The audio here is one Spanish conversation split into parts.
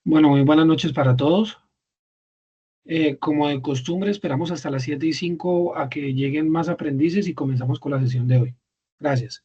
Bueno, muy buenas noches para todos. Como de costumbre, esperamos hasta las 7:05 a que lleguen más aprendices y comenzamos con la sesión de hoy. Gracias.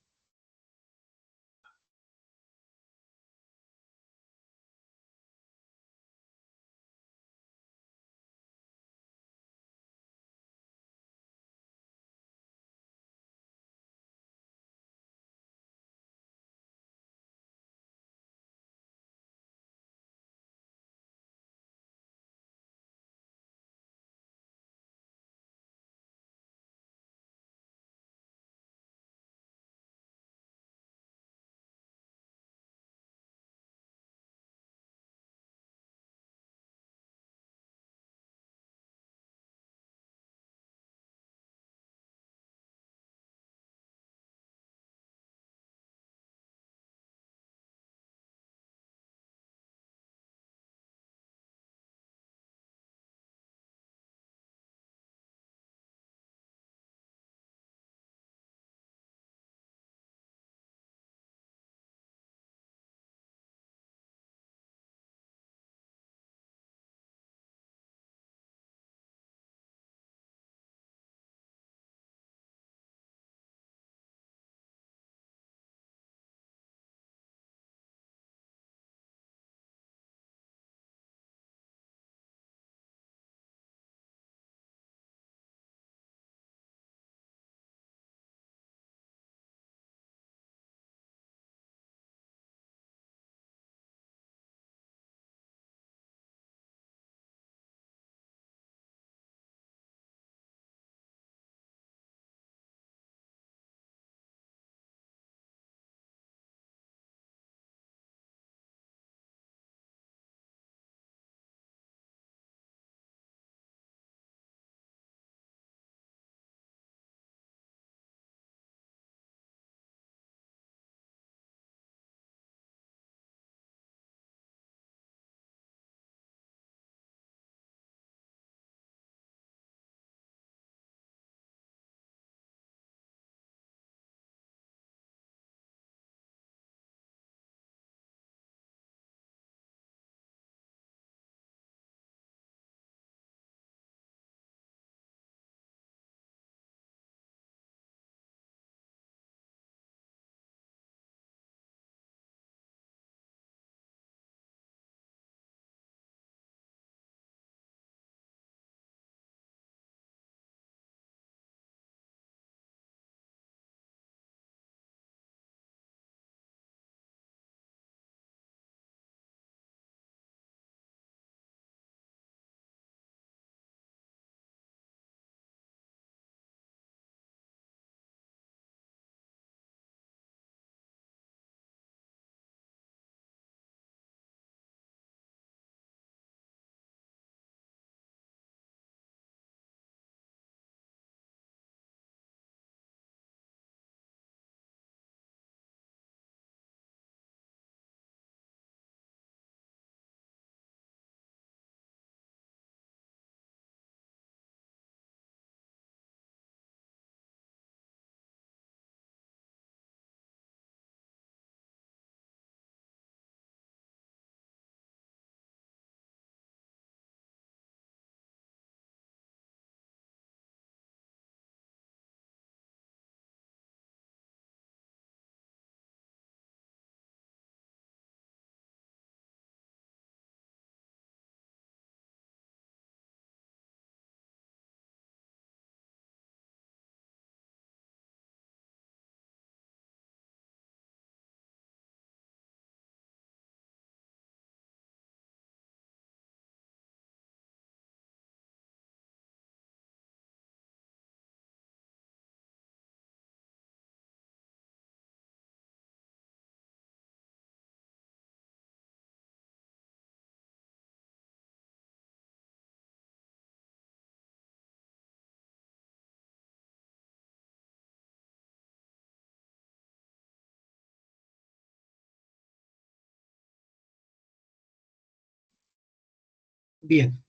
Bien,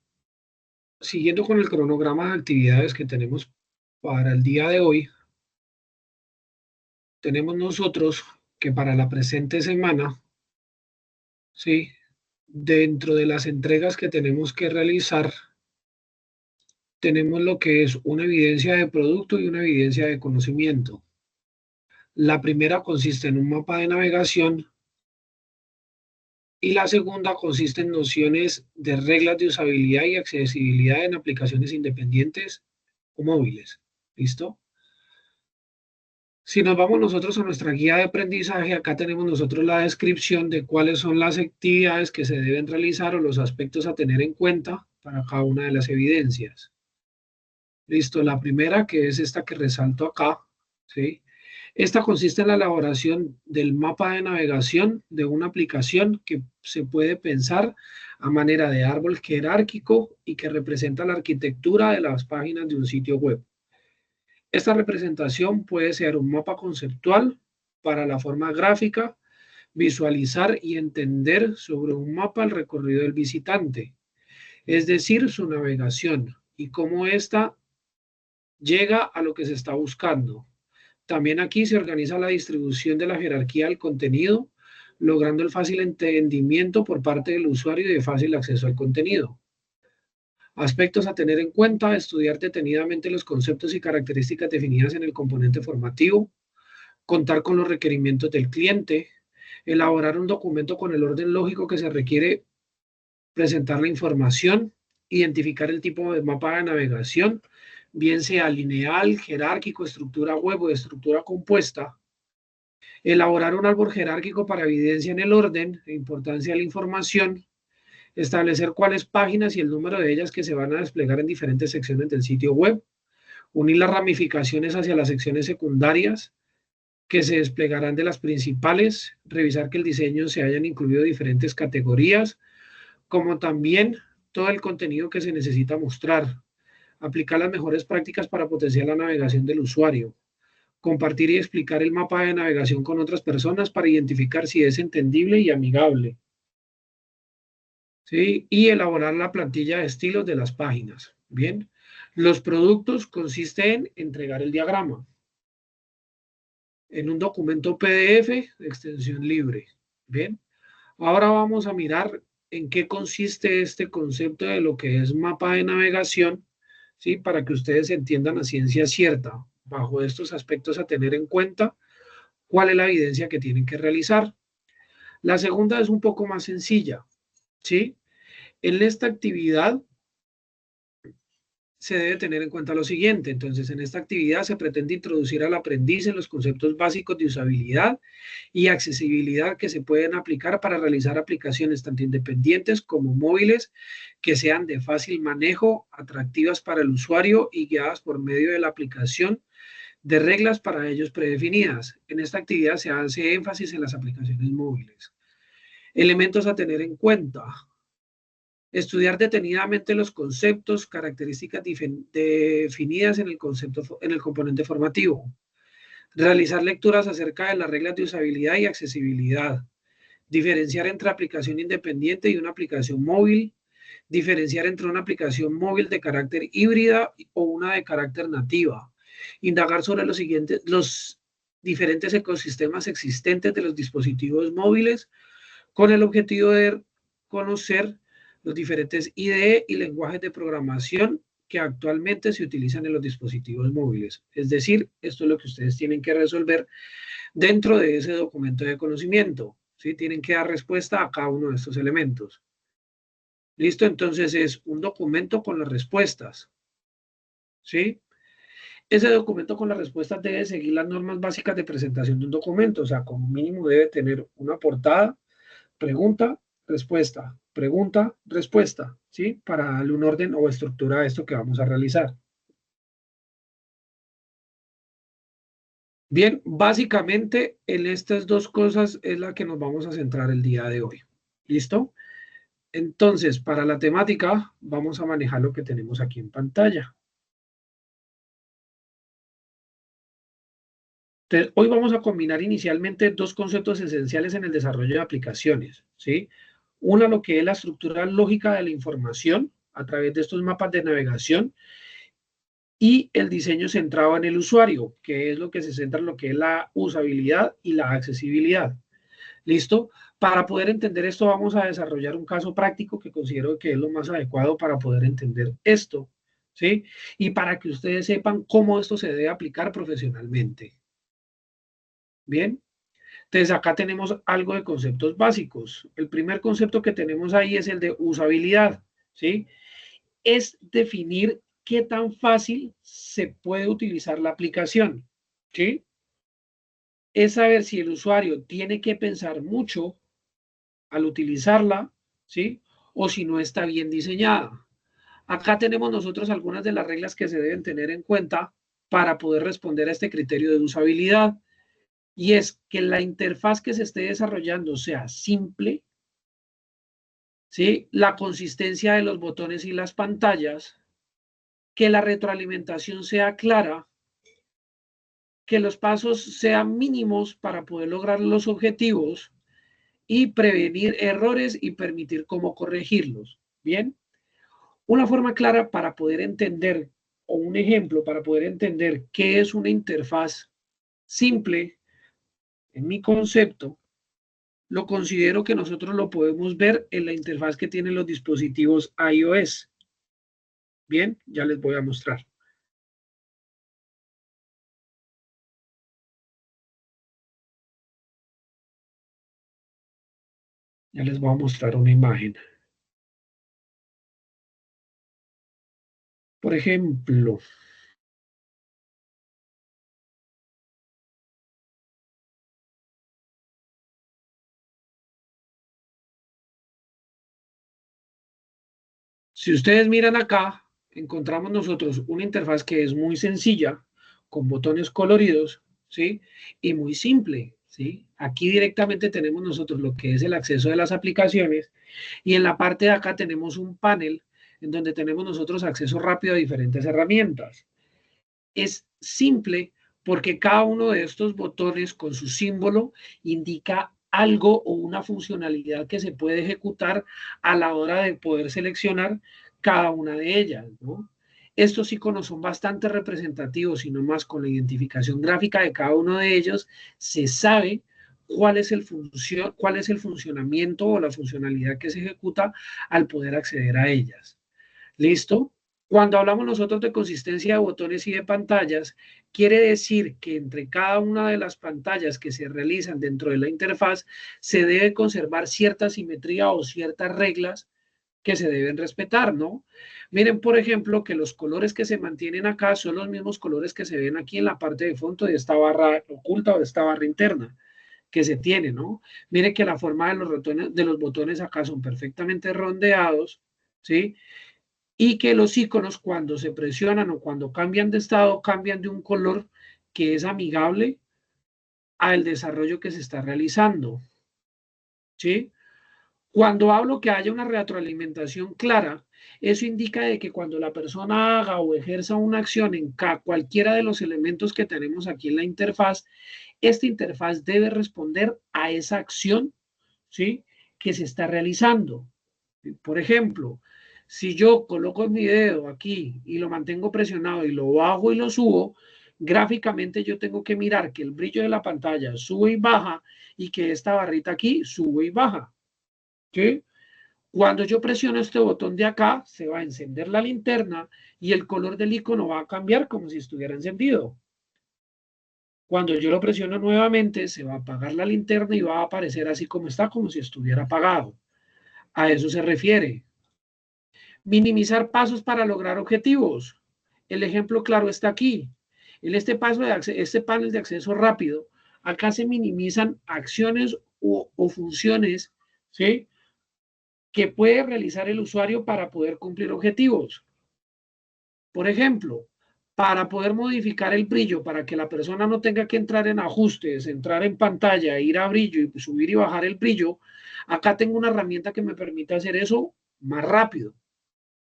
siguiendo con el cronograma de actividades que tenemos para el día de hoy, tenemos nosotros que para la presente semana, ¿sí? Dentro de las entregas que tenemos que realizar, tenemos lo que es una evidencia de producto y una evidencia de conocimiento. La primera consiste en un mapa de navegación y la segunda consiste en nociones de reglas de usabilidad y accesibilidad en aplicaciones independientes o móviles. ¿Listo? Si nos vamos nosotros a nuestra guía de aprendizaje, acá tenemos nosotros la descripción de cuáles son las actividades que se deben realizar o los aspectos a tener en cuenta para cada una de las evidencias. Listo, la primera, que es esta que resalto acá, ¿sí? Esta consiste en la elaboración del mapa de navegación de una aplicación que se puede pensar a manera de árbol jerárquico y que representa la arquitectura de las páginas de un sitio web. Esta representación puede ser un mapa conceptual para la forma gráfica, visualizar y entender sobre un mapa el recorrido del visitante, es decir, su navegación y cómo ésta llega a lo que se está buscando. También aquí se organiza la distribución de la jerarquía del contenido, logrando el fácil entendimiento por parte del usuario y de fácil acceso al contenido. Aspectos a tener en cuenta: estudiar detenidamente los conceptos y características definidas en el componente formativo, contar con los requerimientos del cliente, elaborar un documento con el orden lógico que se requiere, presentar la información, identificar el tipo de mapa de navegación, bien sea lineal, jerárquico, estructura web o de estructura compuesta, elaborar un árbol jerárquico para evidencia en el orden e importancia de la información, establecer cuáles páginas y el número de ellas que se van a desplegar en diferentes secciones del sitio web, unir las ramificaciones hacia las secciones secundarias que se desplegarán de las principales, revisar que el diseño se hayan incluido diferentes categorías, como también todo el contenido que se necesita mostrar, aplicar las mejores prácticas para potenciar la navegación del usuario, compartir y explicar el mapa de navegación con otras personas para identificar si es entendible y amigable, ¿sí? Y elaborar la plantilla de estilos de las páginas. Bien, los productos consisten en entregar el diagrama en un documento PDF de extensión libre. Bien, ahora vamos a mirar en qué consiste este concepto de lo que es mapa de navegación, ¿sí? Para que ustedes entiendan a ciencia cierta, bajo estos aspectos a tener en cuenta, cuál es la evidencia que tienen que realizar. La segunda es un poco más sencilla, ¿sí? En esta actividad se debe tener en cuenta lo siguiente. Entonces, en esta actividad se pretende introducir al aprendiz en los conceptos básicos de usabilidad y accesibilidad que se pueden aplicar para realizar aplicaciones tanto independientes como móviles que sean de fácil manejo, atractivas para el usuario y guiadas por medio de la aplicación de reglas para ellos predefinidas. En esta actividad se hace énfasis en las aplicaciones móviles. Elementos a tener en cuenta: estudiar detenidamente los conceptos, características definidas en el componente formativo. Realizar lecturas acerca de las reglas de usabilidad y accesibilidad. Diferenciar entre aplicación independiente y una aplicación móvil. Diferenciar entre una aplicación móvil de carácter híbrida o una de carácter nativa. Indagar sobre los diferentes ecosistemas existentes de los dispositivos móviles con el objetivo de conocer los diferentes IDE y lenguajes de programación que actualmente se utilizan en los dispositivos móviles. Es decir, esto es lo que ustedes tienen que resolver dentro de ese documento de conocimiento, ¿sí? Tienen que dar respuesta a cada uno de estos elementos. ¿Listo? Entonces es un documento con las respuestas, ¿sí? Ese documento con las respuestas debe seguir las normas básicas de presentación de un documento, o sea, como mínimo debe tener una portada, pregunta, respuesta, ¿sí? Para darle un orden o estructura a esto que vamos a realizar. Bien, básicamente en estas dos cosas es la que nos vamos a centrar el día de hoy. ¿Listo? Entonces, para la temática vamos a manejar lo que tenemos aquí en pantalla. Entonces, hoy vamos a combinar inicialmente dos conceptos esenciales en el desarrollo de aplicaciones, ¿sí? Una, lo que es la estructura lógica de la información a través de estos mapas de navegación, y el diseño centrado en el usuario, que es lo que se centra en lo que es la usabilidad y la accesibilidad. ¿Listo? Para poder entender esto, vamos a desarrollar un caso práctico que considero que es lo más adecuado para poder entender esto, ¿sí? Y para que ustedes sepan cómo esto se debe aplicar profesionalmente. Bien, entonces acá tenemos algo de conceptos básicos. El primer concepto que tenemos ahí es el de usabilidad, ¿sí? Es definir qué tan fácil se puede utilizar la aplicación, ¿sí? Es saber si el usuario tiene que pensar mucho al utilizarla, ¿sí? O si no está bien diseñada. Acá tenemos nosotros algunas de las reglas que se deben tener en cuenta para poder responder a este criterio de usabilidad. Y es que la interfaz que se esté desarrollando sea simple, ¿sí? La consistencia de los botones y las pantallas, que la retroalimentación sea clara, que los pasos sean mínimos para poder lograr los objetivos y prevenir errores y permitir cómo corregirlos. Bien, una forma clara para poder entender o un ejemplo para poder entender qué es una interfaz simple en mi concepto, lo considero que nosotros lo podemos ver en la interfaz que tienen los dispositivos iOS. Bien, ya les voy a mostrar. Ya les voy a mostrar una imagen. Por ejemplo, si ustedes miran acá, encontramos nosotros una interfaz que es muy sencilla, con botones coloridos, ¿sí? Y muy simple, ¿sí? Aquí directamente tenemos nosotros lo que es el acceso de las aplicaciones y en la parte de acá tenemos un panel en donde tenemos nosotros acceso rápido a diferentes herramientas. Es simple porque cada uno de estos botones con su símbolo indica algo o una funcionalidad que se puede ejecutar a la hora de poder seleccionar cada una de ellas, ¿no? Estos iconos son bastante representativos y nomás con la identificación gráfica de cada uno de ellos se sabe cuál es el funcionamiento o la funcionalidad que se ejecuta al poder acceder a ellas. ¿Listo? Cuando hablamos nosotros de consistencia de botones y de pantallas, quiere decir que entre cada una de las pantallas que se realizan dentro de la interfaz se debe conservar cierta simetría o ciertas reglas que se deben respetar, ¿no? Miren, por ejemplo, que los colores que se mantienen acá son los mismos colores que se ven aquí en la parte de fondo de esta barra oculta o de esta barra interna que se tiene, ¿no? Miren que la forma de los botones acá son perfectamente rondeados, ¿sí? Y que los iconos cuando se presionan o cuando cambian de estado cambian de un color que es amigable al desarrollo que se está realizando, ¿sí? Cuando hablo que haya una retroalimentación clara, eso indica de que cuando la persona haga o ejerza una acción en cualquiera de los elementos que tenemos aquí en la interfaz, esta interfaz debe responder a esa acción, ¿sí? Que se está realizando. Por ejemplo, si yo coloco mi dedo aquí y lo mantengo presionado y lo bajo y lo subo, gráficamente yo tengo que mirar que el brillo de la pantalla sube y baja y que esta barrita aquí sube y baja. ¿Sí? Cuando yo presiono este botón de acá, se va a encender la linterna y el color del icono va a cambiar como si estuviera encendido. Cuando yo lo presiono nuevamente, se va a apagar la linterna y va a aparecer así como está, como si estuviera apagado. A eso se refiere. Minimizar pasos para lograr objetivos. El ejemplo claro está aquí. En este panel de acceso rápido, acá se minimizan acciones o funciones, ¿sí? Que puede realizar el usuario para poder cumplir objetivos. Por ejemplo, para poder modificar el brillo, para que la persona no tenga que entrar en ajustes, entrar en pantalla, ir a brillo y subir y bajar el brillo, acá tengo una herramienta que me permite hacer eso más rápido.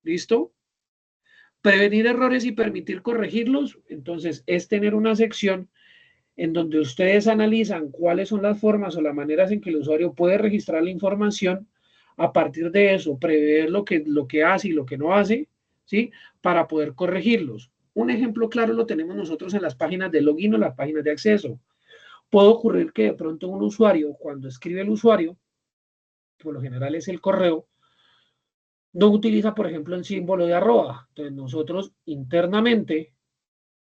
¿Listo? Prevenir errores y permitir corregirlos, entonces es tener una sección en donde ustedes analizan cuáles son las formas o las maneras en que el usuario puede registrar la información, a partir de eso prever lo que hace y lo que no hace, ¿sí? Para poder corregirlos. Un ejemplo claro lo tenemos nosotros en las páginas de login o las páginas de acceso. Puede ocurrir que de pronto un usuario, cuando escribe el usuario, por lo general es el correo, no utiliza, por ejemplo, el símbolo de arroba. Entonces nosotros internamente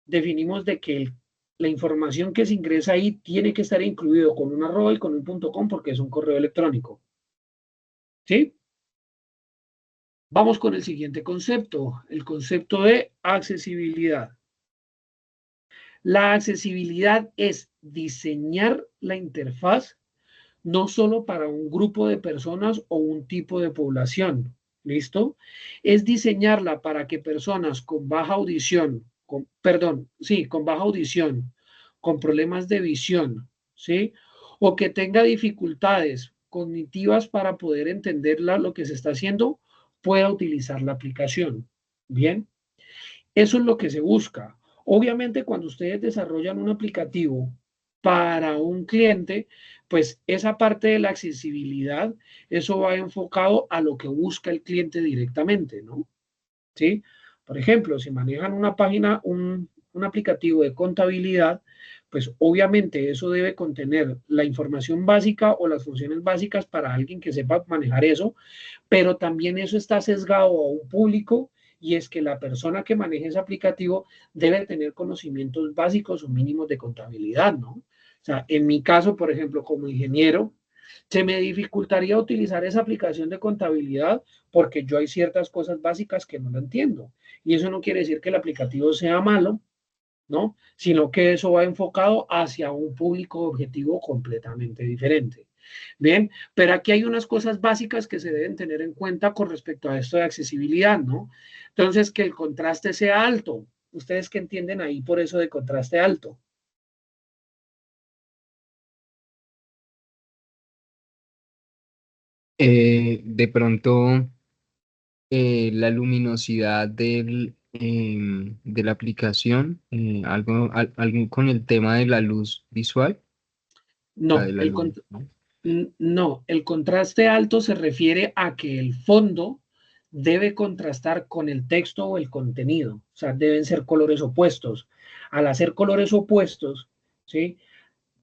definimos de que la información que se ingresa ahí tiene que estar incluido con un arroba y con un .com porque es un correo electrónico. ¿Sí? Vamos con el siguiente concepto, el concepto de accesibilidad. La accesibilidad es diseñar la interfaz no solo para un grupo de personas o un tipo de población, ¿listo? Es diseñarla para que personas con baja audición, con baja audición, con problemas de visión, ¿sí? O que tenga dificultades cognitivas para poder entender lo que se está haciendo, pueda utilizar la aplicación. Bien, eso es lo que se busca. Obviamente, cuando ustedes desarrollan un aplicativo para un cliente, pues esa parte de la accesibilidad, eso va enfocado a lo que busca el cliente directamente, ¿no? ¿Sí? Por ejemplo, si manejan una página, un aplicativo de contabilidad, pues obviamente eso debe contener la información básica o las funciones básicas para alguien que sepa manejar eso, pero también eso está sesgado a un público y es que la persona que maneje ese aplicativo debe tener conocimientos básicos o mínimos de contabilidad, ¿no? O sea, en mi caso, por ejemplo, como ingeniero, se me dificultaría utilizar esa aplicación de contabilidad porque yo hay ciertas cosas básicas que no lo entiendo. Y eso no quiere decir que el aplicativo sea malo, ¿no? Sino que eso va enfocado hacia un público objetivo completamente diferente. Bien, pero aquí hay unas cosas básicas que se deben tener en cuenta con respecto a esto de accesibilidad, ¿no? Entonces, que el contraste sea alto. ¿Ustedes qué entienden ahí por eso de contraste alto? De pronto, la luminosidad de la aplicación, algo con el tema de la luz visual, la de No, la luz, ¿no? no, el contraste alto se refiere a que el fondo debe contrastar con el texto o el contenido, o sea, deben ser colores opuestos. Al hacer colores opuestos, ¿sí?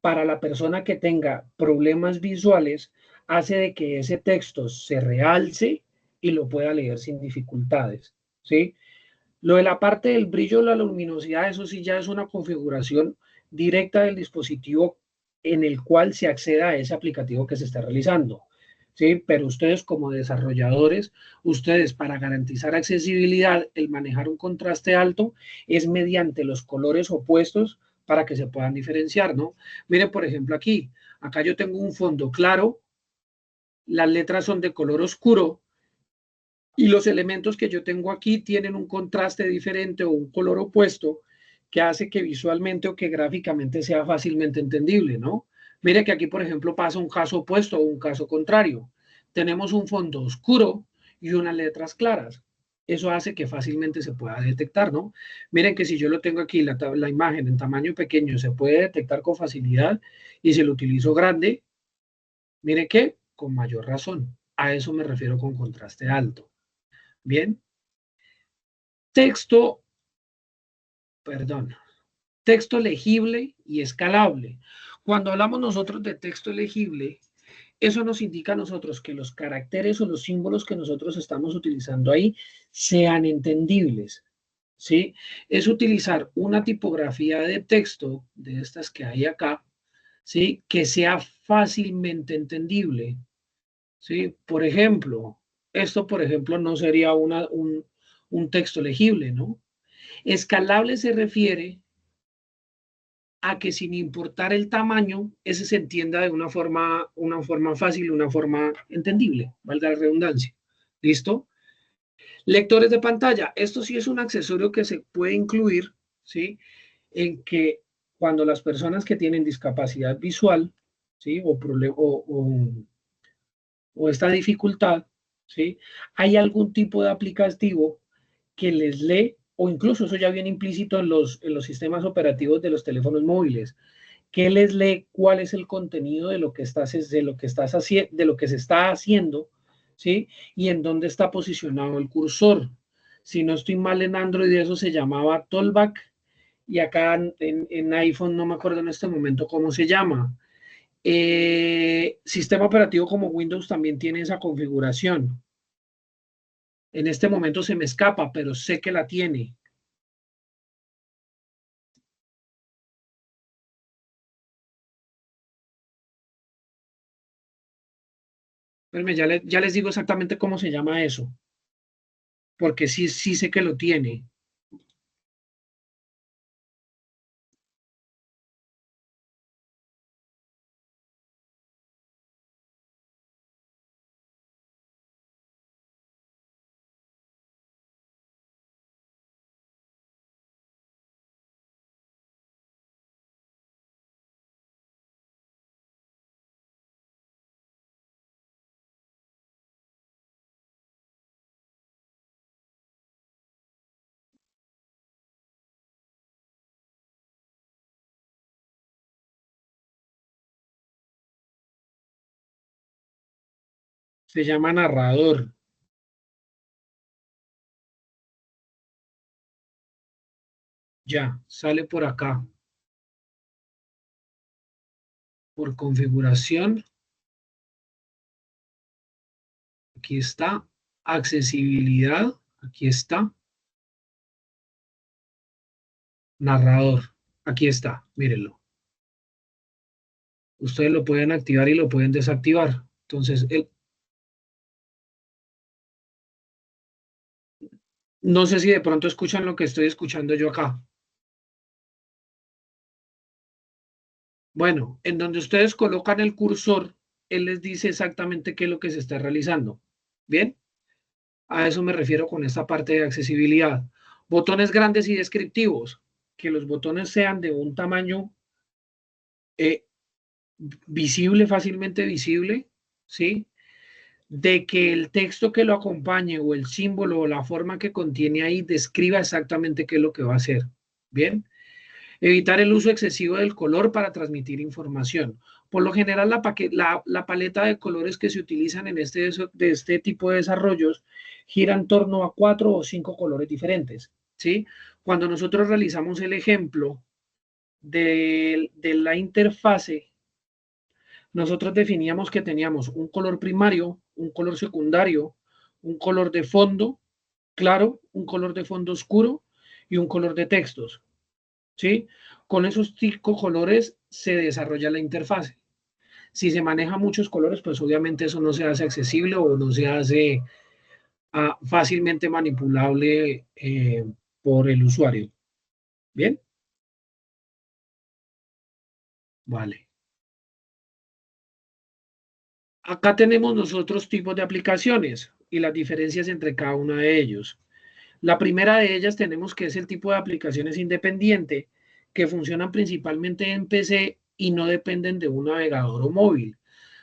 Para la persona que tenga problemas visuales, hace de que ese texto se realce y lo pueda leer sin dificultades, ¿sí? Lo de la parte del brillo, la luminosidad, eso sí ya es una configuración directa del dispositivo en el cual se acceda a ese aplicativo que se está realizando. ¿Sí? Pero ustedes como desarrolladores, ustedes para garantizar accesibilidad, el manejar un contraste alto es mediante los colores opuestos para que se puedan diferenciar, ¿no? Miren, por ejemplo, aquí, acá yo tengo un fondo claro, las letras son de color oscuro, y los elementos que yo tengo aquí tienen un contraste diferente o un color opuesto que hace que visualmente o que gráficamente sea fácilmente entendible, ¿no? Mire que aquí, por ejemplo, pasa un caso opuesto o un caso contrario. Tenemos un fondo oscuro y unas letras claras. Eso hace que fácilmente se pueda detectar, ¿no? Miren que si yo lo tengo aquí, la imagen en tamaño pequeño se puede detectar con facilidad y si lo utilizo grande, mire que con mayor razón. A eso me refiero con contraste alto. Bien, texto, perdón, texto legible y escalable. Cuando hablamos nosotros de texto legible, eso nos indica a nosotros que los caracteres o los símbolos que nosotros estamos utilizando ahí sean entendibles, ¿sí? Es utilizar una tipografía de texto de estas que hay acá, ¿sí? Que sea fácilmente entendible, ¿sí? Por ejemplo, esto, por ejemplo, no sería un texto legible, ¿no? Escalable se refiere a que sin importar el tamaño, ese se entienda de una forma fácil, una forma entendible, valga la redundancia. ¿Listo? Lectores de pantalla. Esto sí es un accesorio que se puede incluir, ¿sí? En que cuando las personas que tienen discapacidad visual, ¿sí? O esta dificultad, ¿sí? Hay algún tipo de aplicativo que les lee, o incluso eso ya viene implícito en los sistemas operativos de los teléfonos móviles, que les lee cuál es el contenido de lo que estás, de lo que estás haciendo, de lo que se está haciendo, ¿sí? Y en dónde está posicionado el cursor. Si no estoy mal en Android, eso se llamaba Tollback, y acá en iPhone no me acuerdo en este momento cómo se llama. sistema operativo como Windows también tiene esa configuración. En este momento se me escapa, pero sé que la tiene. Espérenme, ya les digo exactamente cómo se llama eso, porque sí sé que lo tiene. Se llama narrador. Ya, sale por acá. Por configuración. Aquí está. Accesibilidad. Aquí está. Narrador. Aquí está. Mírenlo. Ustedes lo pueden activar y lo pueden desactivar. Entonces, no sé si de pronto escuchan lo que estoy escuchando yo acá. Bueno, en donde ustedes colocan el cursor, él les dice exactamente qué es lo que se está realizando. Bien, a eso me refiero con esta parte de accesibilidad. Botones grandes y descriptivos, que los botones sean de un tamaño eh, visible, fácilmente visible, ¿sí? De que el texto que lo acompañe o el símbolo o la forma que contiene ahí describa exactamente qué es lo que va a hacer. Bien. Evitar el uso excesivo del color para transmitir información. Por lo general, la paleta de colores que se utilizan en de este tipo de desarrollos gira en torno a 4 o 5 colores diferentes. ¿Sí? Cuando nosotros realizamos el ejemplo de la interfase, nosotros definíamos que teníamos un color primario, un color secundario, un color de fondo claro, un color de fondo oscuro y un color de textos. ¿Sí? Con esos 5 colores se desarrolla la interfase. Si se maneja muchos colores, pues obviamente eso no se hace accesible o no se hace fácilmente manipulable por el usuario. ¿Bien? Vale. Acá tenemos nosotros tipos de aplicaciones y las diferencias entre cada una de ellos. La primera de ellas tenemos que es el tipo de aplicaciones independiente que funcionan principalmente en PC y no dependen de un navegador o móvil.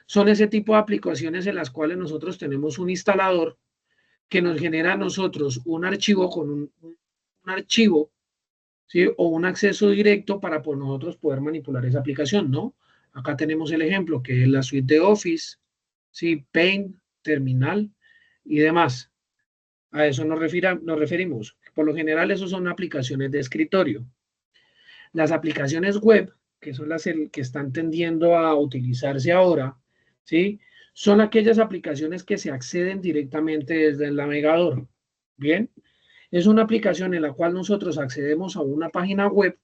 Son ese tipo de aplicaciones en las cuales nosotros tenemos un instalador que nos genera a nosotros un archivo con un archivo, ¿sí? O un acceso directo para por nosotros poder manipular esa aplicación, ¿no? Acá tenemos el ejemplo que es la suite de Office, ¿sí? Paint, Terminal y demás. A eso nos referimos. Por lo general, eso son aplicaciones de escritorio. Las aplicaciones web, que son las que están tendiendo a utilizarse ahora, ¿sí? Son aquellas aplicaciones que se acceden directamente desde el navegador. Bien, es una aplicación en la cual nosotros accedemos a una página web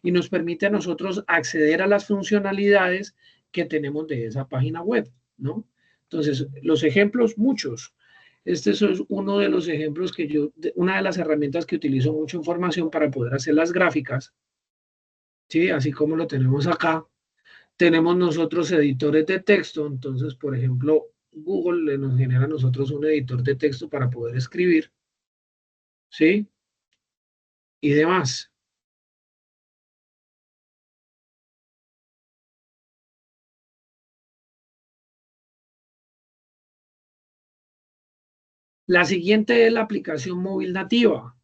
y nos permite a nosotros acceder a las funcionalidades que tenemos de esa página web, ¿no? Entonces, los ejemplos, muchos. Este es uno de los ejemplos una de las herramientas que utilizo mucho en formación para poder hacer las gráficas, ¿sí? Así como lo tenemos acá. Tenemos nosotros editores de texto, entonces, por ejemplo, Google nos genera a nosotros un editor de texto para poder escribir, ¿sí? Y demás. La siguiente es la aplicación móvil nativa.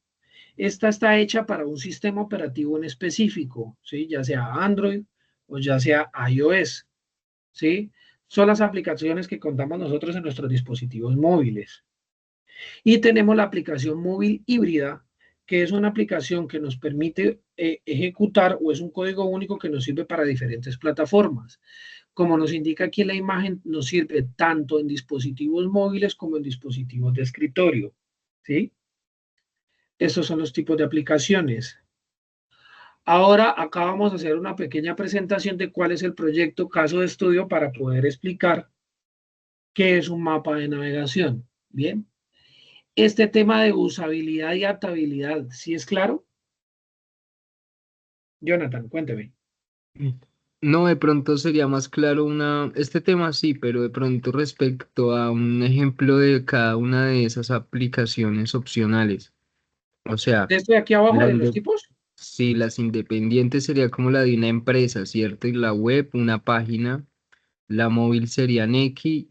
Esta está hecha para un sistema operativo en específico, ¿sí? Ya sea Android o ya sea iOS, ¿sí? Son las aplicaciones que contamos nosotros en nuestros dispositivos móviles. Y tenemos la aplicación móvil híbrida, que es una aplicación que nos permite ejecutar o es un código único que nos sirve para diferentes plataformas. Como nos indica aquí en la imagen, nos sirve tanto en dispositivos móviles como en dispositivos de escritorio. ¿Sí? Estos son los tipos de aplicaciones. Ahora acá vamos a hacer una pequeña presentación de cuál es el proyecto caso de estudio para poder explicar qué es un mapa de navegación. Bien. Este tema de usabilidad y adaptabilidad, ¿sí es claro? Jonathan, cuénteme. No, de pronto sería más claro este tema sí, pero de pronto respecto a un ejemplo de cada una de esas aplicaciones opcionales. O sea, De esto de aquí abajo, la de los inde- tipos, si las independientes sería como la de una empresa, ¿cierto? Y la web, una página, la móvil sería Nequi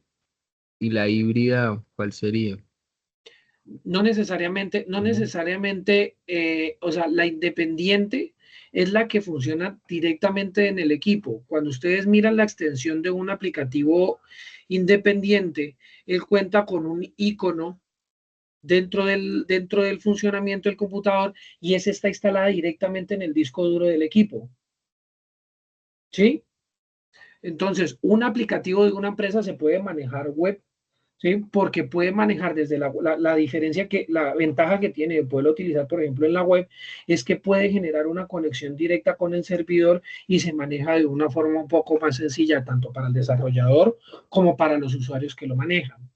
y la híbrida, ¿cuál sería? no necesariamente, o sea, la independiente es la que funciona directamente en el equipo. Cuando ustedes miran la extensión de un aplicativo independiente, él cuenta con un icono dentro del funcionamiento del computador y esa está instalada directamente en el disco duro del equipo. ¿Sí? Entonces, un aplicativo de una empresa se puede manejar web, ¿sí? Porque puede manejar desde la diferencia la ventaja que tiene de poderlo utilizar, por ejemplo, en la web, es que puede generar una conexión directa con el servidor y se maneja de una forma un poco más sencilla, tanto para el desarrollador como para los usuarios que lo manejan.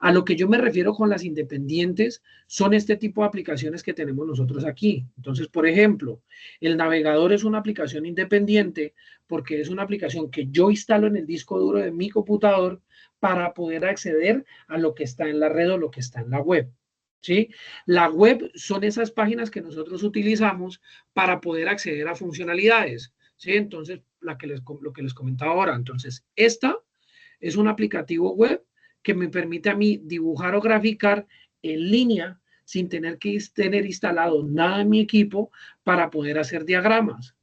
A lo que yo me refiero con las independientes son este tipo de aplicaciones que tenemos nosotros aquí. Entonces, por ejemplo, el navegador es una aplicación independiente porque es una aplicación que yo instalo en el disco duro de mi computador para poder acceder a lo que está en la red o lo que está en la web. ¿Sí? La web son esas páginas que nosotros utilizamos para poder acceder a funcionalidades. ¿Sí? Entonces, lo que les comentaba ahora. Entonces, esta es un aplicativo web que me permite a mí dibujar o graficar en línea sin tener que tener instalado nada en mi equipo para poder hacer diagramas.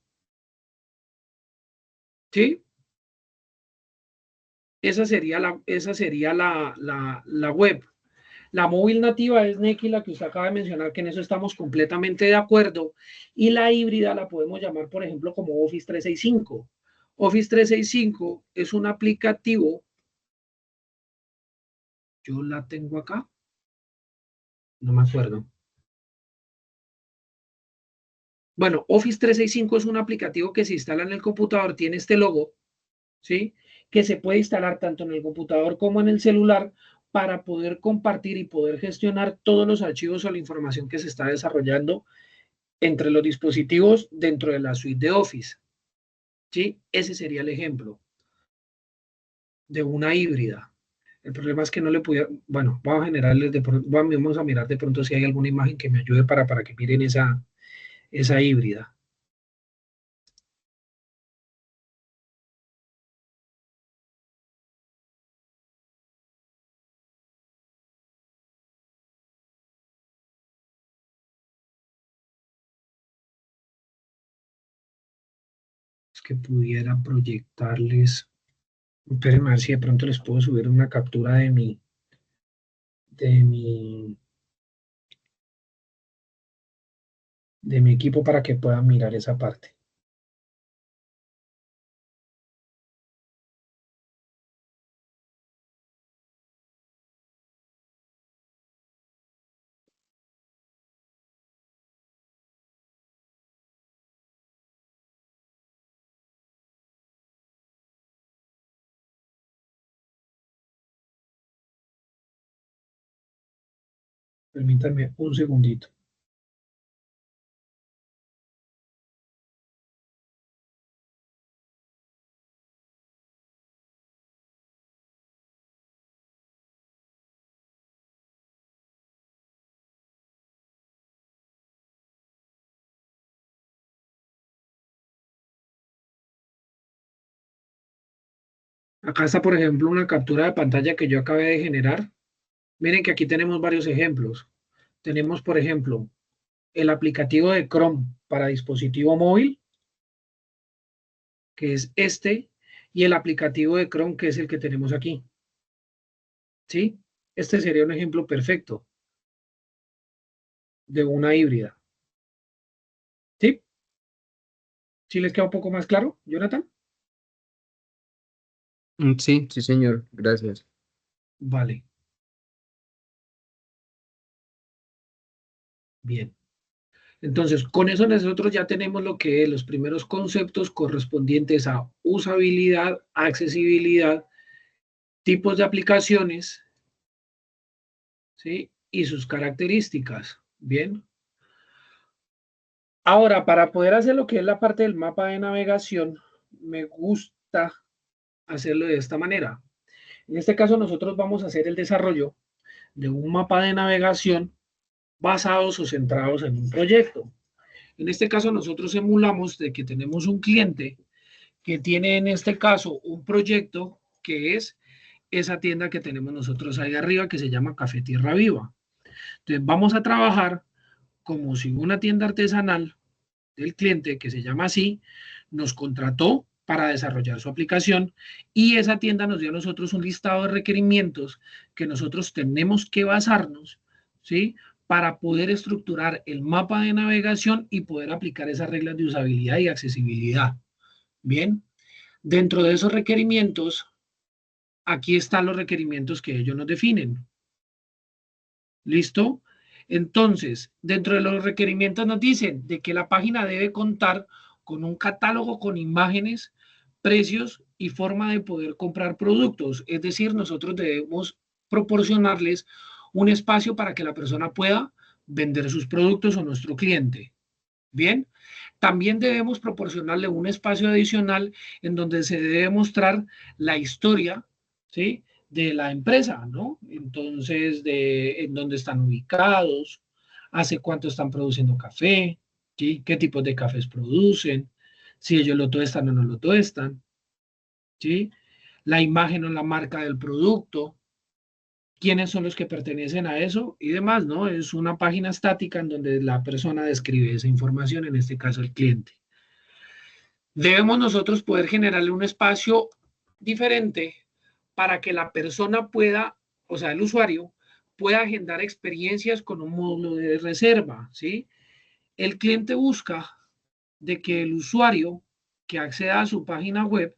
¿Sí? Esa sería la web. La móvil nativa es Nequi, la que usted acaba de mencionar, que en eso estamos completamente de acuerdo. Y la híbrida la podemos llamar, por ejemplo, como Office 365. Office 365 es un aplicativo, yo la tengo acá, no me acuerdo. Bueno, Office 365 es un aplicativo que se instala en el computador, tiene este logo, ¿sí? Que se puede instalar tanto en el computador como en el celular para poder compartir y poder gestionar todos los archivos o la información que se está desarrollando entre los dispositivos dentro de la suite de Office, ¿sí? Ese sería el ejemplo de una híbrida. El problema es que no le pudiera, bueno, vamos a generarles de pronto, vamos a mirar de pronto si hay alguna imagen que me ayude para que miren esa híbrida. Es que pudiera proyectarles. Espérenme a ver si de pronto les puedo subir una captura de mi, de mi equipo para que puedan mirar esa parte. Permítanme un segundito. Acá está, por ejemplo, una captura de pantalla que yo acabé de generar. Miren que aquí tenemos varios ejemplos. Tenemos, por ejemplo, el aplicativo de Chrome para dispositivo móvil, que es este, y el aplicativo de Chrome, que es el que tenemos aquí. ¿Sí? Este sería un ejemplo perfecto de una híbrida. ¿Sí les queda un poco más claro, Jonathan? Sí, sí, señor, gracias. Vale, bien. Entonces, con eso nosotros ya tenemos lo que es los primeros conceptos correspondientes a usabilidad, accesibilidad, tipos de aplicaciones, ¿sí? Y sus características. Bien. Ahora, para poder hacer lo que es la parte del mapa de navegación, me gusta hacerlo de esta manera. En este caso, nosotros vamos a hacer el desarrollo de un mapa de navegación basados o centrados en un proyecto. En este caso, nosotros emulamos de que tenemos un cliente que tiene en este caso un proyecto que es esa tienda que tenemos nosotros ahí arriba que se llama Café Tierra Viva. Entonces, vamos a trabajar como si una tienda artesanal del cliente, que se llama así, nos contrató para desarrollar su aplicación y esa tienda nos dio a nosotros un listado de requerimientos que nosotros tenemos que basarnos, ¿sí? Para poder estructurar el mapa de navegación y poder aplicar esas reglas de usabilidad y accesibilidad. Bien, dentro de esos requerimientos, aquí están los requerimientos que ellos nos definen. ¿Listo? Entonces, dentro de los requerimientos nos dicen de que la página debe contar con un catálogo con imágenes, precios y forma de poder comprar productos. Es decir, nosotros debemos proporcionarles un espacio para que la persona pueda vender sus productos o nuestro cliente. Bien, también debemos proporcionarle un espacio adicional en donde se debe mostrar la historia, ¿sí? De la empresa, ¿no? Entonces, en dónde están ubicados, hace cuánto están produciendo café, ¿sí? ¿Qué tipos de cafés producen? Si ellos lo tuestan o no lo tuestan, ¿sí? La imagen o la marca del producto, quiénes son los que pertenecen a eso y demás, ¿no? Es una página estática en donde la persona describe esa información, en este caso el cliente. Debemos nosotros poder generarle un espacio diferente para que la persona pueda, o sea, el usuario, pueda agendar experiencias con un módulo de reserva, ¿sí? El cliente busca de que el usuario que acceda a su página web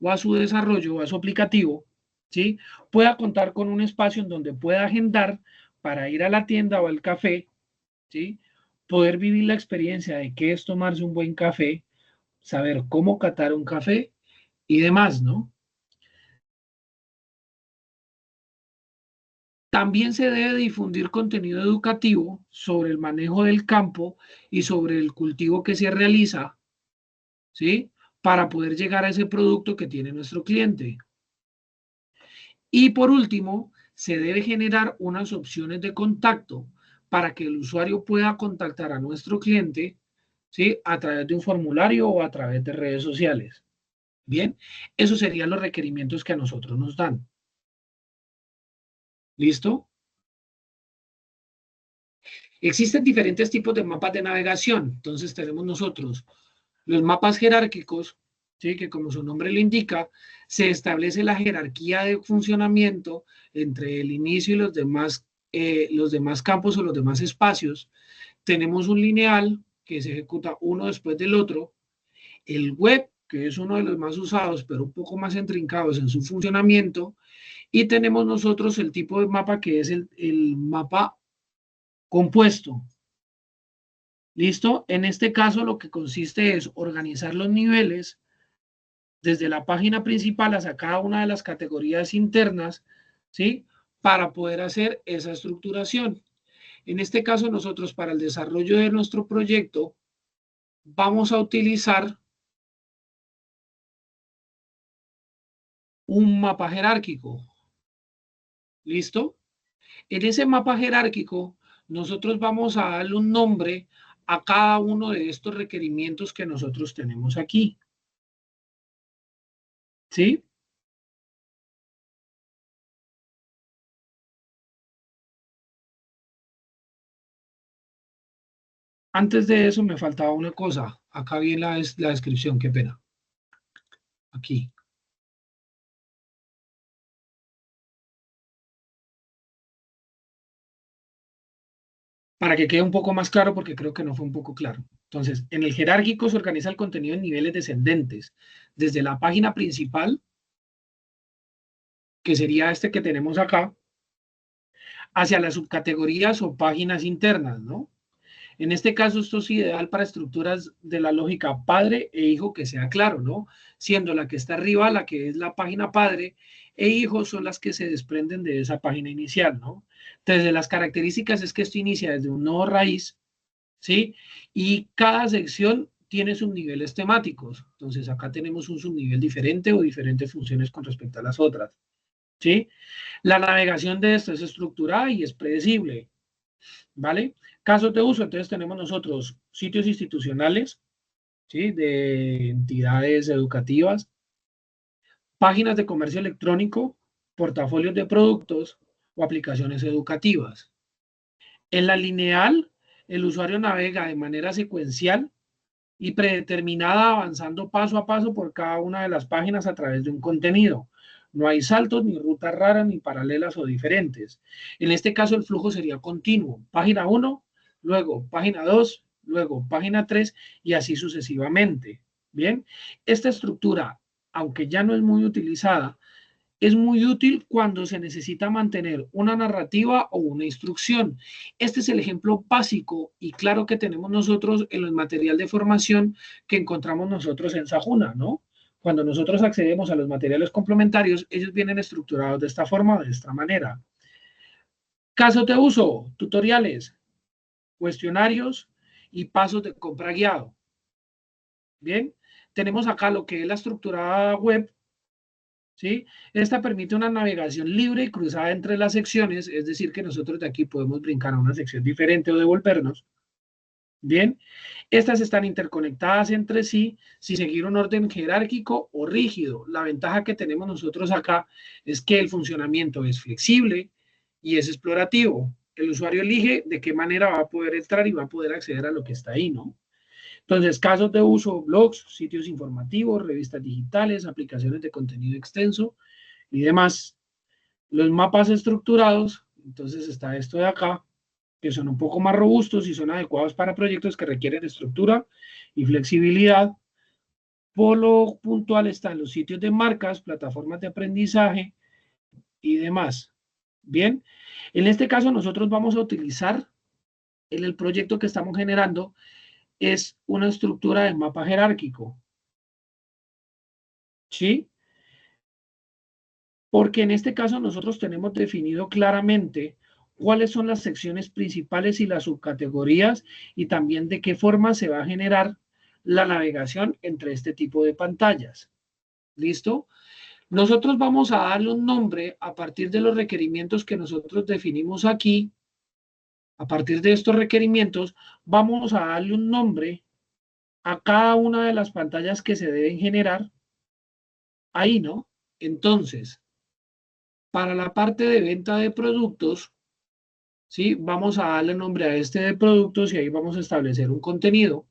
o a su desarrollo o a su aplicativo, ¿sí? Pueda contar con un espacio en donde pueda agendar para ir a la tienda o al café, ¿sí? Poder vivir la experiencia de qué es tomarse un buen café, saber cómo catar un café y demás, ¿no? También se debe difundir contenido educativo sobre el manejo del campo y sobre el cultivo que se realiza, ¿sí? Para poder llegar a ese producto que tiene nuestro cliente. Y por último, se debe generar unas opciones de contacto para que el usuario pueda contactar a nuestro cliente, ¿sí? A través de un formulario o a través de redes sociales. Bien, esos serían los requerimientos que a nosotros nos dan. ¿Listo? Existen diferentes tipos de mapas de navegación. Entonces tenemos nosotros los mapas jerárquicos, ¿sí? Que como su nombre lo indica, se establece la jerarquía de funcionamiento entre el inicio y los demás campos o los demás espacios. Tenemos un lineal que se ejecuta uno después del otro. El web, que es uno de los más usados, pero un poco más intrincados en su funcionamiento. Y tenemos nosotros el tipo de mapa que es el mapa compuesto. ¿Listo? En este caso lo que consiste es organizar los niveles desde la página principal hasta cada una de las categorías internas, ¿sí? Para poder hacer esa estructuración. En este caso nosotros para el desarrollo de nuestro proyecto vamos a utilizar un mapa jerárquico. ¿Listo? En ese mapa jerárquico nosotros vamos a darle un nombre a cada uno de estos requerimientos que nosotros tenemos aquí. ¿Sí? Antes de eso me faltaba una cosa. Acá viene la descripción, qué pena. Aquí. para que quede un poco más claro, porque creo que no fue un poco claro. Entonces, en el jerárquico se organiza el contenido en niveles descendentes, desde la página principal, que sería este que tenemos acá, hacia las subcategorías o páginas internas, ¿no? En este caso, esto es ideal para estructuras de la lógica padre e hijo que sea claro, ¿no? Siendo la que está arriba, la que es la página padre, e hijo son las que se desprenden de esa página inicial, ¿no? Entonces, de las características es que esto inicia desde un nodo raíz, ¿sí? Y cada sección tiene subniveles temáticos. Entonces, acá tenemos un subnivel diferente o diferentes funciones con respecto a las otras, ¿sí? La navegación de esto es estructurada y es predecible, ¿vale? Casos de uso, entonces tenemos nosotros sitios institucionales, ¿sí? De entidades educativas, páginas de comercio electrónico, portafolios de productos o aplicaciones educativas. En la lineal, el usuario navega de manera secuencial y predeterminada avanzando paso a paso por cada una de las páginas a través de un contenido. No hay saltos, ni rutas raras, ni paralelas o diferentes. En este caso, el flujo sería continuo. Página 1, luego página 2, luego página 3 y así sucesivamente. Bien, esta estructura, aunque ya no es muy utilizada, es muy útil cuando se necesita mantener una narrativa o una instrucción. Este es el ejemplo básico y claro que tenemos nosotros en el material de formación que encontramos nosotros en Sajuna, ¿no? Cuando nosotros accedemos a los materiales complementarios, ellos vienen estructurados de esta forma o de esta manera. Casos de uso, tutoriales, cuestionarios y pasos de compra guiado. Bien, tenemos acá lo que es la estructura web, ¿sí? Esta permite una navegación libre y cruzada entre las secciones, es decir, que nosotros de aquí podemos brincar a una sección diferente o devolvernos. Bien, estas están interconectadas entre sí sin seguir un orden jerárquico o rígido. La ventaja que tenemos nosotros acá es que el funcionamiento es flexible y es explorativo. El usuario elige de qué manera va a poder entrar y va a poder acceder a lo que está ahí, ¿no? Entonces, casos de uso, blogs, sitios informativos, revistas digitales, aplicaciones de contenido extenso, y demás. Los mapas estructurados, entonces está esto de acá, que son un poco más robustos y son adecuados para proyectos que requieren estructura y flexibilidad. Por lo puntual están los sitios de marcas, plataformas de aprendizaje y demás. Bien, en este caso nosotros vamos a utilizar en el proyecto que estamos generando es una estructura de mapa jerárquico. ¿Sí? Porque en este caso nosotros tenemos definido claramente cuáles son las secciones principales y las subcategorías y también de qué forma se va a generar la navegación entre este tipo de pantallas. ¿Listo? Nosotros vamos a darle un nombre a partir de los requerimientos que nosotros definimos aquí. A partir de estos requerimientos, vamos a darle un nombre a cada una de las pantallas que se deben generar ahí, ¿no? Entonces, para la parte de venta de productos, ¿sí? Vamos a darle nombre a este de productos y ahí vamos a establecer un contenido,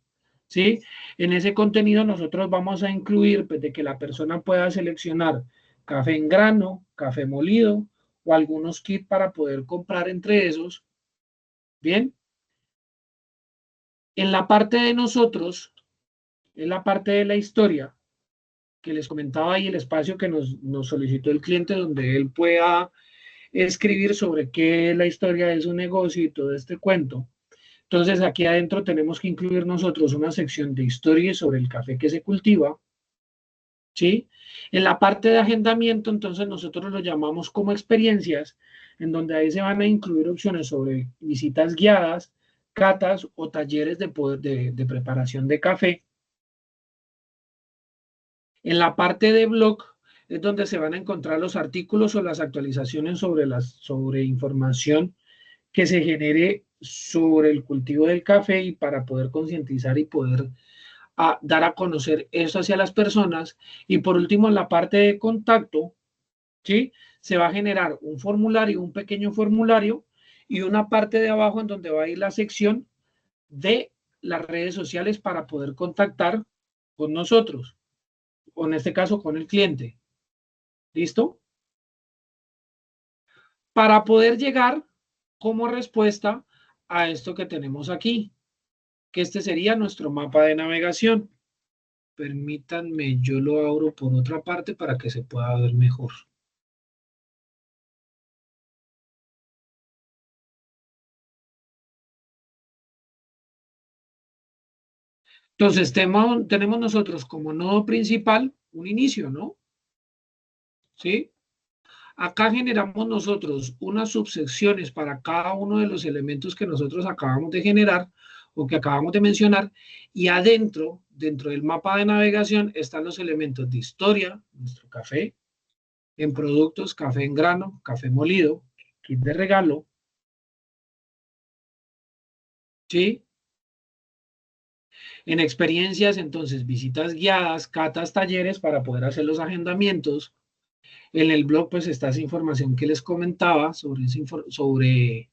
¿sí? En ese contenido nosotros vamos a incluir pues, de que la persona pueda seleccionar café en grano, café molido o algunos kits para poder comprar entre esos, ¿bien? En la parte de nosotros, en la parte de la historia, que les comentaba ahí el espacio que nos solicitó el cliente donde él pueda escribir sobre qué es la historia de su negocio y todo este cuento. Entonces aquí adentro tenemos que incluir nosotros una sección de historia sobre el café que se cultiva, ¿sí? En la parte de agendamiento, entonces nosotros lo llamamos como experiencias, en donde ahí se van a incluir opciones sobre visitas guiadas, catas o talleres de preparación de café. En la parte de blog es donde se van a encontrar los artículos o las actualizaciones sobre información que se genere sobre el cultivo del café y para poder concientizar y poder dar a conocer eso hacia las personas. Y por último, en la parte de contacto, ¿sí? Se va a generar un formulario, un pequeño formulario y una parte de abajo en donde va a ir la sección de las redes sociales para poder contactar con nosotros, o en este caso con el cliente. ¿Listo? Para poder llegar como respuesta a esto que tenemos aquí, que este sería nuestro mapa de navegación. Permítanme, yo lo abro por otra parte para que se pueda ver mejor. Entonces, tenemos nosotros como nodo principal un inicio, ¿no? ¿Sí? Acá generamos nosotros unas subsecciones para cada uno de los elementos que nosotros acabamos de generar o que acabamos de mencionar, y adentro, dentro del mapa de navegación, están los elementos de historia, nuestro café, en productos, café en grano, café molido, kit de regalo, ¿sí? En experiencias, entonces, visitas guiadas, catas, talleres para poder hacer los agendamientos. En el blog, pues, está esa información que les comentaba sobre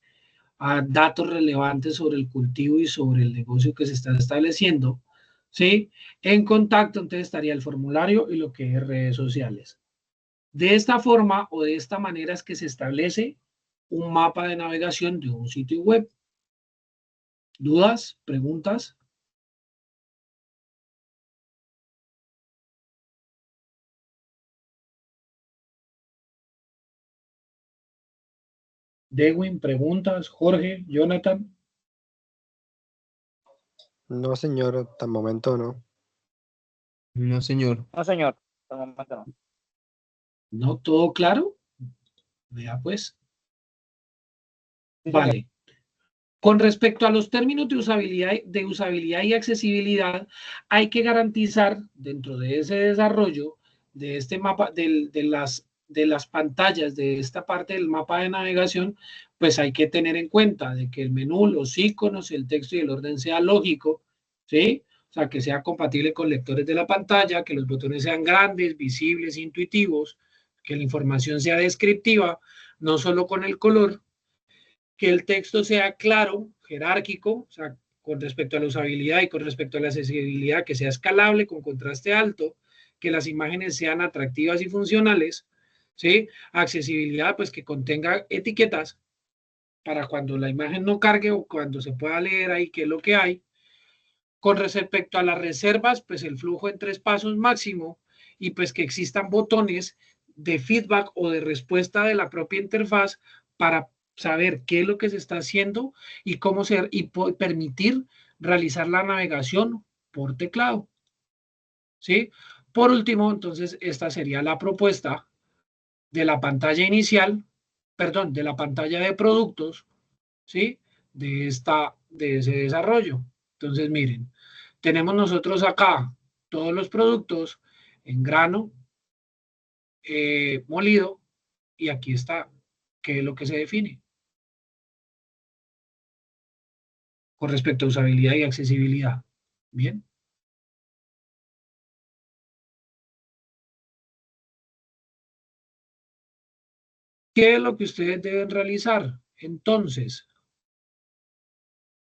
datos relevantes sobre el cultivo y sobre el negocio que se está estableciendo, ¿sí? En contacto, entonces, estaría el formulario y lo que es redes sociales. De esta forma o de esta manera es que se establece un mapa de navegación de un sitio web. ¿Dudas? ¿Preguntas? Dewin, preguntas. Jorge, Jonathan. No, señor, hasta el momento no. No, señor. No, señor, por el momento no. ¿No? ¿Todo claro? Vea pues. Sí, señor. Vale. Con respecto a los términos de usabilidad y accesibilidad, hay que garantizar dentro de ese desarrollo de este mapa, de las pantallas de esta parte del mapa de navegación, pues hay que tener en cuenta de que el menú, los iconos, el texto y el orden sea lógico, ¿sí? O sea, que sea compatible con lectores de la pantalla, que los botones sean grandes, visibles, intuitivos, que la información sea descriptiva, no solo con el color, que el texto sea claro, jerárquico, o sea, con respecto a la usabilidad y con respecto a la accesibilidad, que sea escalable, con contraste alto, que las imágenes sean atractivas y funcionales, ¿sí? Accesibilidad, pues que contenga etiquetas para cuando la imagen no cargue o cuando se pueda leer ahí qué es lo que hay. Con respecto a las reservas, pues el flujo en 3 pasos máximo y pues que existan botones de feedback o de respuesta de la propia interfaz para saber qué es lo que se está haciendo y cómo ser y permitir realizar la navegación por teclado. ¿Sí? Por último, entonces, esta sería la propuesta de la pantalla inicial, perdón, de la pantalla de productos, ¿sí? De ese desarrollo. Entonces, miren, tenemos nosotros acá todos los productos en grano, molido, y aquí está qué es lo que se define con respecto a usabilidad y accesibilidad. Bien. ¿Qué es lo que ustedes deben realizar? Entonces,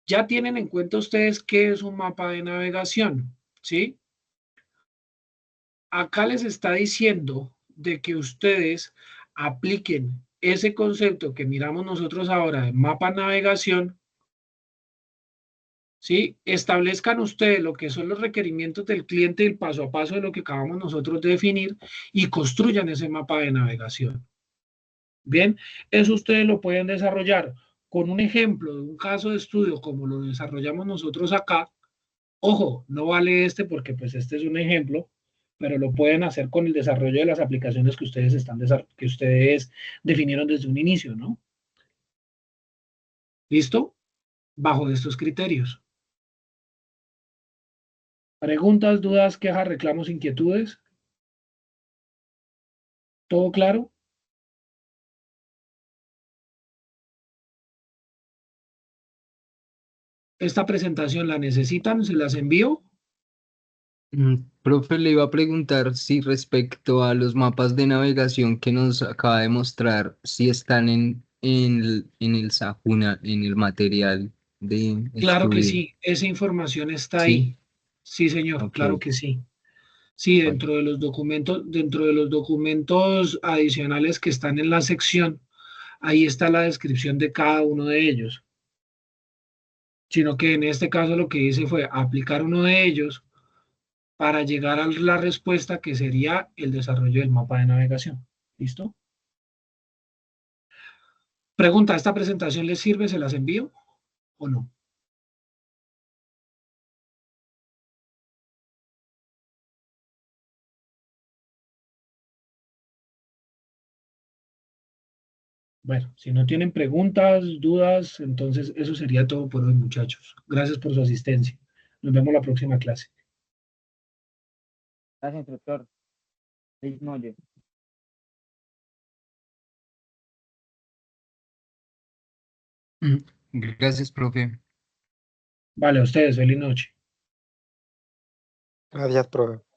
ya tienen en cuenta ustedes qué es un mapa de navegación, ¿sí? Acá les está diciendo de que ustedes apliquen ese concepto que miramos nosotros ahora de mapa navegación, ¿sí? Establezcan ustedes lo que son los requerimientos del cliente y el paso a paso de lo que acabamos nosotros de definir y construyan ese mapa de navegación. Bien, eso ustedes lo pueden desarrollar con un ejemplo de un caso de estudio como lo desarrollamos nosotros acá. Ojo, no vale este porque pues este es un ejemplo, pero lo pueden hacer con el desarrollo de las aplicaciones que ustedes definieron desde un inicio, ¿no? ¿Listo? Bajo estos criterios. ¿Preguntas, dudas, quejas, reclamos, inquietudes? ¿Todo claro? Esta presentación la necesitan, se las envío. Profe, le iba a preguntar si respecto a los mapas de navegación que nos acaba de mostrar, si están en el Sahuna, en el material de Claro que estudio. sí, esa información está Sí, ahí. Sí, señor, ok. claro que sí. Sí, Vale. dentro de los documentos adicionales que están en la sección, ahí está la descripción de cada uno de ellos. sino que en este caso lo que hice fue aplicar uno de ellos para llegar a la respuesta que sería el desarrollo del mapa de navegación. ¿Listo? Pregunta, ¿esta presentación les sirve? ¿Se las envío o no? Bueno, si no tienen preguntas, dudas, entonces eso sería todo por hoy, muchachos. Gracias por su asistencia. Nos vemos la próxima clase. Gracias, instructor. Feliz noche. Gracias, profe. Vale, a ustedes, feliz noche. Gracias, profe.